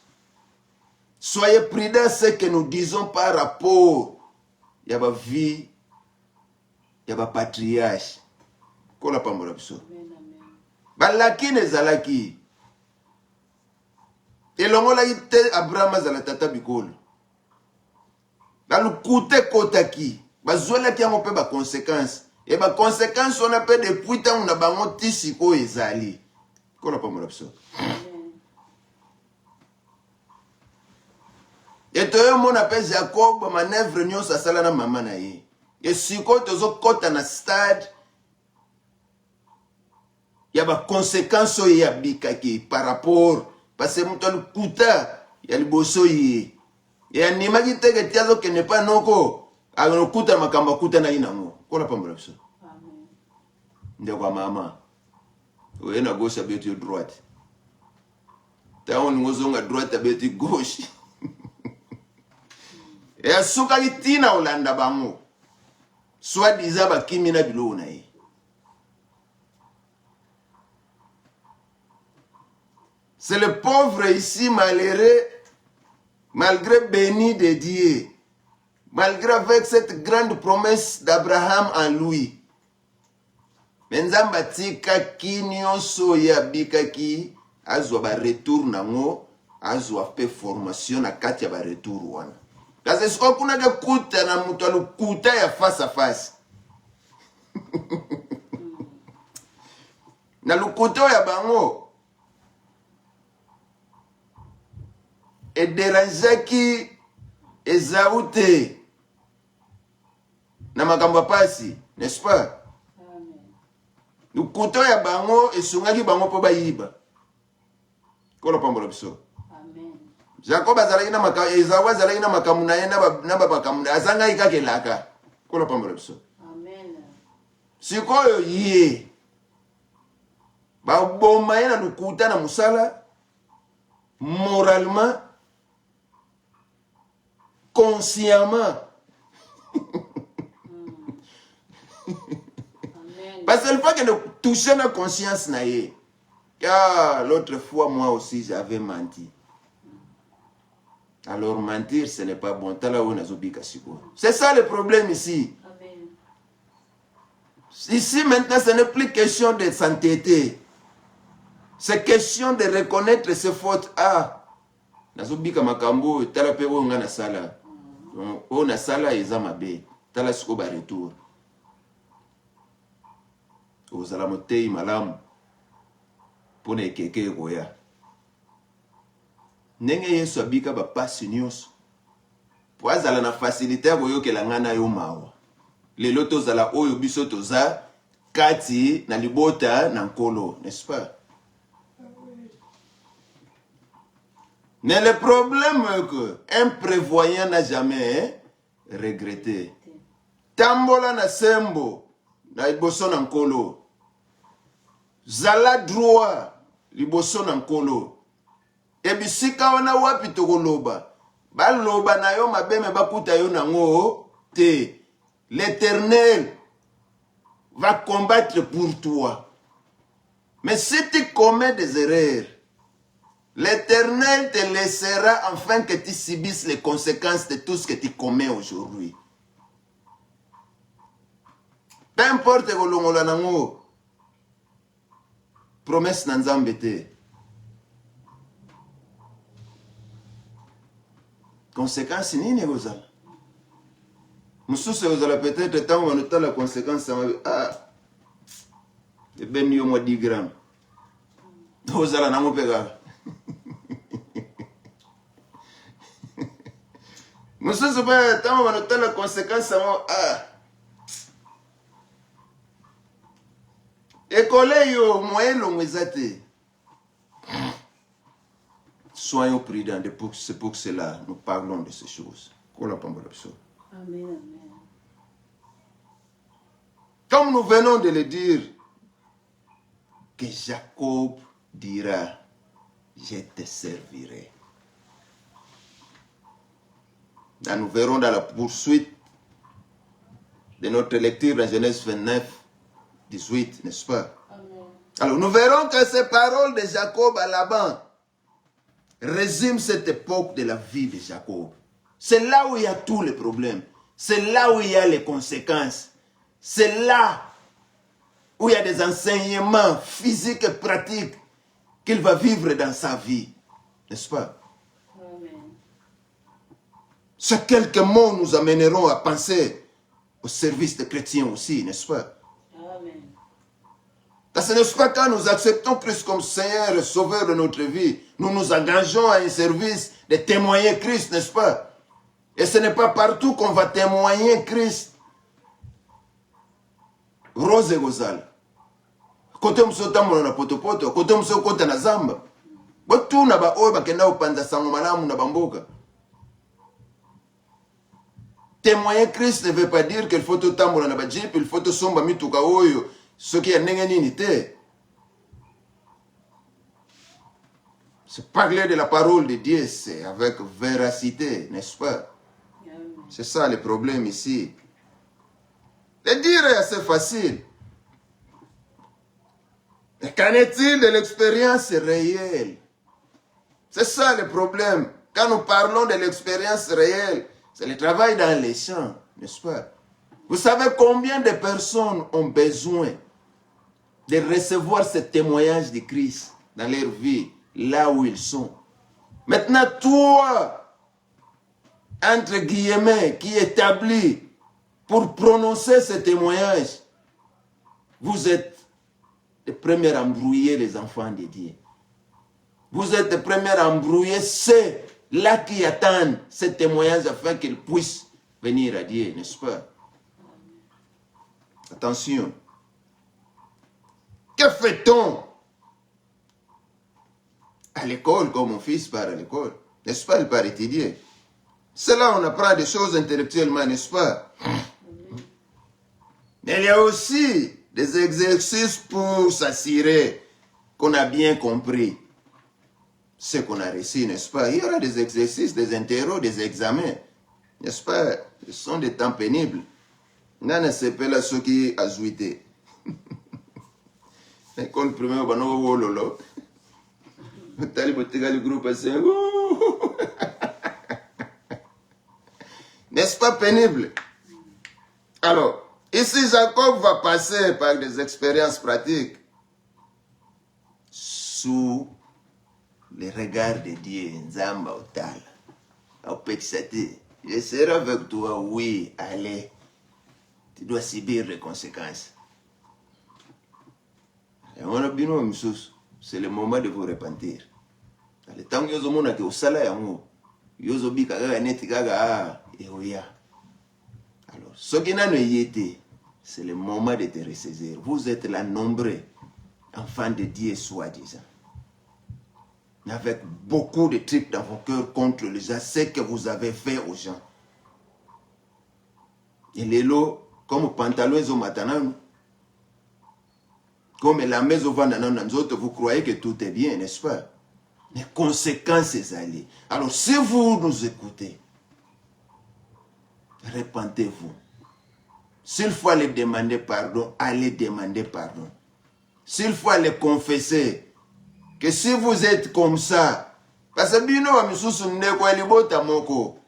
Soyez prudents à ce que nous disons par rapport à la vie, à la patriarche. Kola pambola biso. Balaki nezalaki. Elongola ite Abraham azala tata bikolo. Balukute kotaki. Bazwela ki yango pe ba conséquence. Et ba conséquence on a pe depuis tant on a bango tisi ko ezali. Kola pambola biso. Et toi, mon appelle Jacob, manœuvre nyon sa sala na mama na ye. Et si ko tozo kota na stade, y a ba conséquences ya bikaki par rapport parce que muto lukuta ya liboso ye. Et anima ki teke tiazo ke ne pas noko, agno kuta makamba kuta na inango. Kola pambola biso. Amen. Nde kwa mama. Oye na gauche abeti droite. Ta on ngozonga droite abeti gauche. Et souka tina olanda bango. Soit disant ba kimina bilo na ye. C'est le pauvre ici malheureux, malgré béni de Dieu, malgré avec cette grande promesse d'Abraham en lui. Menzamba tika kinyoso ya bikaki azwa ba retour nango, azwa pe formation na kati ya ba retour wana. Parce que ce qu'on a de kuta na mutu alukuta ya face à face. Na lukuta ya bango. Et dérangeaki Esaute. Na makamba pasi, n'est-ce pas? Amen. Lukuta ya bango esungaki bango po bayiba. Kola pambola biso. Jacob azalaki na makamu, Esau azalaki na makamu na ye na bakamu azanga ikakelaka. Kola pambola biso. Amen. Sikoyo ye. Ba bomba ye na lukuta na musala moralement consciemment. Parce que le fait que de toucher la conscience na ye. Car l'autre fois moi aussi j'avais menti. Alors mentir, ce n'est pas bon. C'est ça le problème ici. Amen. Ici maintenant, ce n'est plus question de s'entêter. C'est question de reconnaître ses fautes. Ah, nazobika makambo, tala pe wo ngana sala. O na sala ezamabe. Tala siko ba retour. O zala motei malamu. Pone keke goya. Nenge yesu abika ba pasi nyonso. Po azala na facilité boyo ke la ngana yo mawa. Lelo tozala oyo biso toza kati na libota na nkolo, n'est-ce pas? Mais le problème est que un prévoyant n'a jamais regretté. Tambola na sembo na liboso na nkolo. Zala droit liboso na nkolo. Ebisika wana wapi tokoloba. Baloba na yo mabeme bakuta yo nango te. L'Éternel va combattre pour toi. Mais si tu commets des erreurs, l'Éternel te laissera afin que tu subisses les conséquences de tout ce que tu commets aujourd'hui. Peu importe kolongola nango. Promesse na Nzambe te. Conséquence nini ozala? Mususu ozala peut-être tant on a la conséquence ah et ben yo mo 10 grammes. Ozala na mo pega. Mususu ba tant on a la conséquence ah école yo moyelo ngezate. Soyons prudents, c'est pour cela nous parlons de ces choses. Amen, amen. Comme nous venons de le dire, que Jacob dira, je te servirai. Là, nous verrons dans la poursuite de notre lecture dans Genèse 29, 18, n'est-ce pas? Amen. Alors nous verrons que ces paroles de Jacob à Laban résume cette époque de la vie de Jacob. C'est là où il y a tous les problèmes. C'est là où il y a les conséquences. C'est là où il y a des enseignements physiques et pratiques qu'il va vivre dans sa vie. N'est-ce pas? Amen. Ces quelques mots nous amèneront à penser au service des chrétiens aussi, n'est-ce pas? Amen. Parce que n'est-ce pas quand nous acceptons Christ comme Seigneur et Sauveur de notre vie, nous nous engageons à un service de témoigner Christ, n'est-ce pas? Et ce n'est pas partout qu'on va témoigner Christ. Rose et Gozal. Côté mso tambo na potopoto, côté mso kota na zamba. Botu na ba oyo bakenda opanda sango malamu na bamboka. Témoigner Christ ne veut pas dire qu'il faut tout tambo na ba jeep, il faut tout somba mituka oyo. Ce qui est n'unité. C'est parler de la parole de Dieu, c'est avec véracité, n'est-ce pas? C'est ça le problème ici. Le dire est assez facile. Mais qu'en est-il de l'expérience réelle? C'est ça le problème. Quand nous parlons de l'expérience réelle, c'est le travail dans les champs, n'est-ce pas? Vous savez combien de personnes ont besoin de recevoir ce témoignage de Christ dans leur vie, là où ils sont. Maintenant, toi, entre guillemets, qui établis pour prononcer ce témoignage, vous êtes les premiers à embrouiller les enfants de Dieu. Vous êtes les premiers à embrouiller ceux-là qui attendent ce témoignage afin qu'ils puissent venir à Dieu, n'est-ce pas? Attention. Que fait-on à l'école, comme mon fils part à l'école? N'est-ce pas, il part étudier. C'est là on apprend des choses intellectuellement, n'est-ce pas? Mais il y a aussi des exercices pour s'assurer qu'on a bien compris ce qu'on a reçu, n'est-ce pas? Il y aura des exercices, des interros, des examens, n'est-ce pas? Ce sont des temps pénibles. Nana sepela ceux qui a jouité. L'école primaire, on va lolo. Le groupe n'est-ce pas pénible? Alors, ici, Jacob va passer par des expériences pratiques sous le regard de Dieu. Nzamba Otala. Je serai avec toi, oui, allez. Tu dois subir les conséquences. C'est le moment de vous repentir. Le temps que vous avez au salaire, vous alors, ce qui n'a pas été, c'est le moment de te ressaisir. Vous êtes là nombreux, enfants de Dieu soi-disant. Avec beaucoup de trucs dans vos cœurs contre les gens, ce que vous avez fait aux gens. Et les lots, comme pantalon et matanano, comme la maison vous croyez que tout est bien, n'est-ce pas? Les conséquences allées. Alors, si vous nous écoutez, repentez-vous. S'il faut aller demander pardon, allez demander pardon. S'il faut aller confesser que si vous êtes comme ça, parce que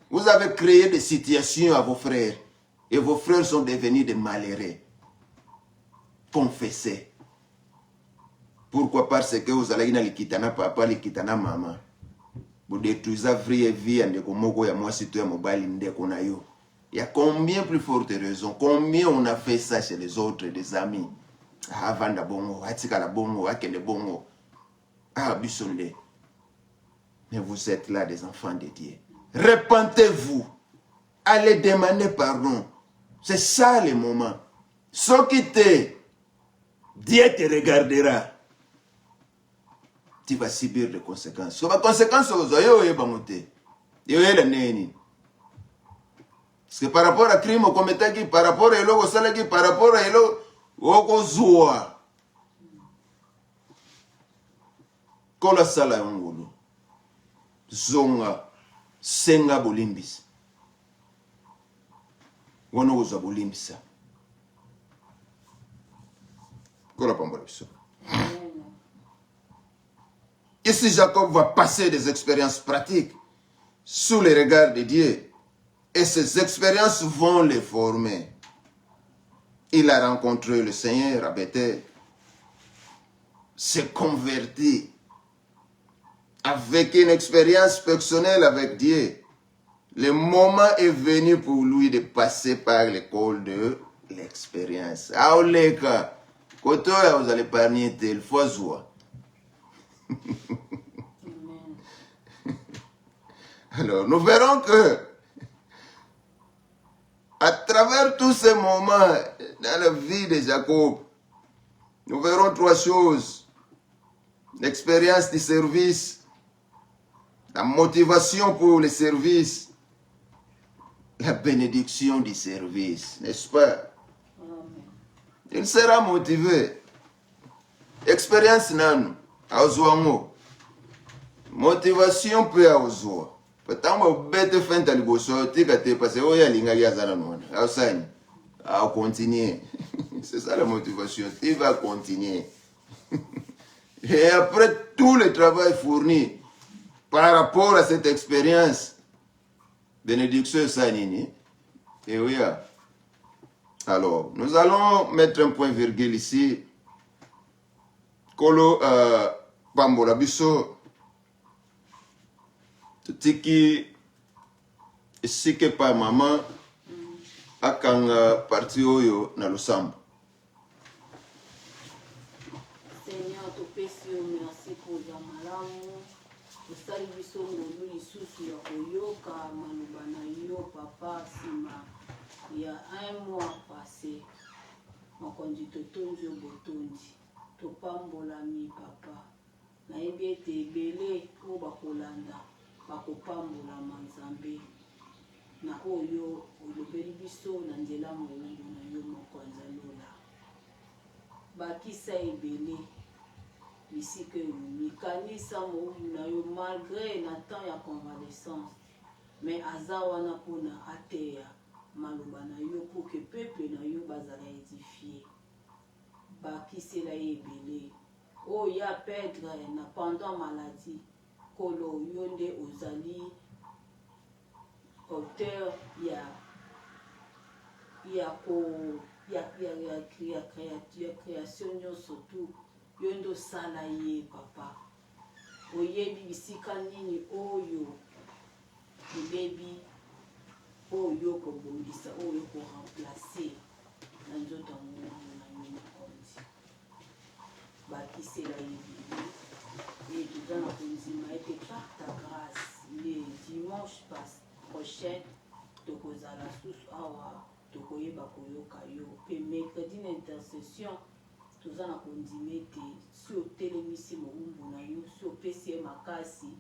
vous avez créé des situations à vos frères et vos frères sont devenus des malheureux. Confessez. Pourquoi? Parce que vous allez dans kitana papa, le kitana maman. Vous détruisez la vraie vie en décomoko ya moi si tu es mobile ndeko na yo. Il y a combien plus forte raison, combien on a fait ça chez les autres, des amis. Ah, vanda bongo, atika la bongo, akende bongo. Ah, bisonde. Mais vous êtes là des enfants de Dieu. Repentez-vous. Allez demander pardon. C'est ça le moment. Ce qui te, Dieu te regardera. Tu vas subir les conséquences. Sur les conséquences, vous avez parce que par rapport à crime, par rapport à l'eau, par rapport à l'eau, Okozoa. Kola sala yongolo. Zonga. Senga bolimbis. Wono uza bolimbisa. Kola pamboliso. Ici, Jacob va passer des expériences pratiques sous les regards de Dieu. Et ces expériences vont les former. Il a rencontré le Seigneur à Bethel, s'est converti avec une expérience personnelle avec Dieu. Le moment est venu pour lui de passer par l'école de l'expérience. Aoleka, quand vous allez parler tel fois joie. Alors, nous verrons que à travers tous ces moments dans la vie de Jacob, nous verrons trois choses. L'expérience du service, la motivation pour le service, la bénédiction du service, n'est-ce pas? Il sera motivé. Expérience nan, aozuango. Motivation peut aouzua. Peut-être bête fin taliboso, tigate parce que oya linga yazana non. Aosani, à continuer. C'est ça la motivation. Il va continuer. Et après tout le travail fourni par rapport à cette expérience, bénédiction sanini. Et oui. Alors, nous allons mettre un point virgule ici. Kolo Pambola Biso. Tiki sike pa mama akanga parti oyo na Lusambo. Seigneur, te pesi merci pour la malamu. Osali biso ngolu lisusu ya koyoka maloba na yo papa sima ya un mois passé. Mokonzi totondi obotondi. Topambolami papa. Nayebi ete ebele oyo bakolanda bakopambolama Nzambe. Na oyo olobeli biso na nzela molungu na yo mokonzi alola. Bakisa ebele bisika elumi kanisa molungu na yo malgré na temps ya convalescence, mais aza wana mpona ateya maloba na yo pour que peuple na yo bazala édifié. Bakisela ye ebele oyo ya perdre na pendant maladie kolo yo nde ozali auteur ya création nyonso tu yo nde osala ye papa. Oyebi bisika nini oyo obebi oyo kobongisa oyo koremplace na nzoto molungu na yo mokonzi. Bakisela ye ebele et tout dans la konzima ete par ta grâce le dimanche prochain tokozala susu awa tokoyeba koyoka yo pe mercredi na intercession toza na kondima ete si otelemisi mowumbu na yo si opesi ye makasi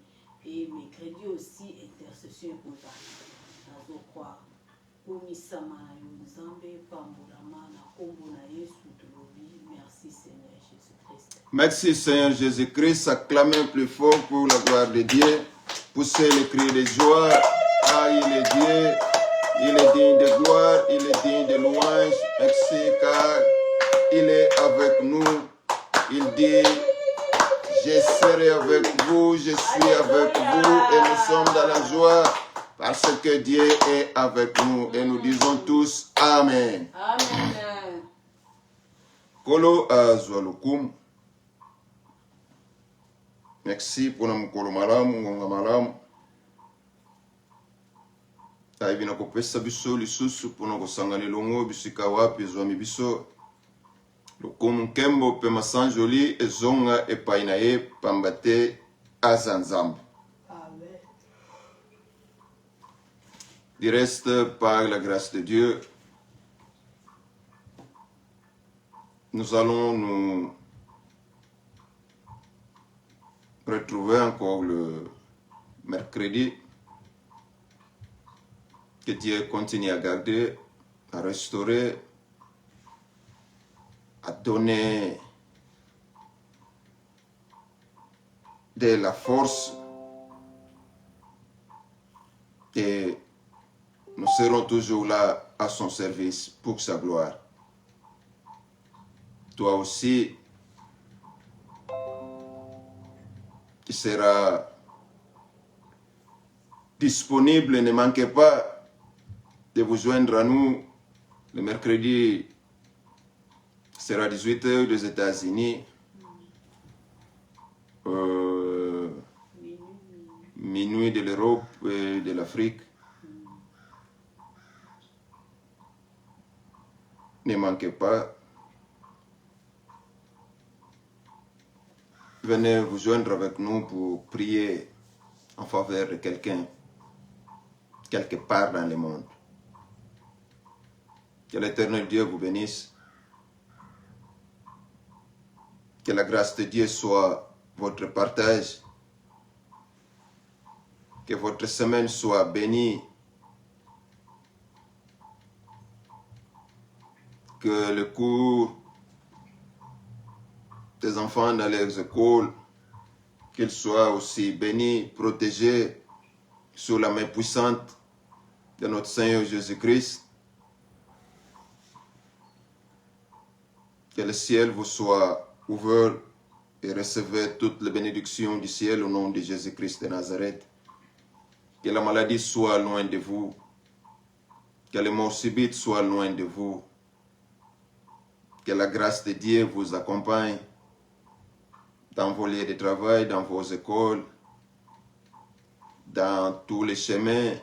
et mercredi aussi intercession ekozala nazokroire komisama na yo Nzambe pambolama na kombo na Yesu tolobi merci Seigneur Jésus-Christ. Merci Seigneur Jésus-Christ, acclamez plus fort pour la gloire de Dieu, poussez les cris de joie. Ah, il est Dieu, il est digne de gloire, il est digne de louange. Merci car il est avec nous. Il dit, je serai avec vous, je suis avec vous et nous sommes dans la joie parce que Dieu est avec nous. Et nous disons tous Amen. Amen. Kolo Azwalukum. Merci pour la mukolo malamu, ngonga malamu. Taibi na kopesa biso lisusu pona kosangana longo bisika wapi zwami biso. Lokumu kembo pe masanjoli ezonga epai na ye pambate azanzambe. Amen. Du reste, par la grâce de Dieu, nous allons nous retrouver encore le mercredi. Que Dieu continue à garder, à restaurer, à donner de la force. Et nous serons toujours là à son service pour sa gloire. Toi aussi, qui sera disponible. Ne manquez pas de vous joindre à nous. Le mercredi sera 18h des États-Unis. Minuit de l'Europe et de l'Afrique. Ne manquez pas. Venez vous joindre avec nous pour prier en faveur de quelqu'un, quelque part dans le monde. Que l'Éternel Dieu vous bénisse. Que la grâce de Dieu soit votre partage. Que votre semaine soit bénie. Que le cours des enfants dans leurs écoles, qu'ils soient aussi bénis, protégés sous la main puissante de notre Seigneur Jésus-Christ. Que le ciel vous soit ouvert et recevez toutes les bénédictions du ciel au nom de Jésus-Christ de Nazareth. Que la maladie soit loin de vous. Que les morts subites soient loin de vous. Que la grâce de Dieu vous accompagne dans vos lieux de travail, dans vos écoles, dans tous les chemins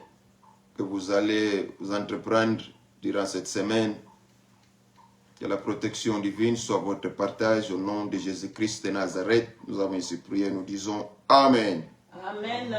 que vous allez vous entreprendre durant cette semaine. Que la protection divine soit votre partage au nom de Jésus-Christ de Nazareth. Nous avons ainsi prié, nous disons Amen. Amen.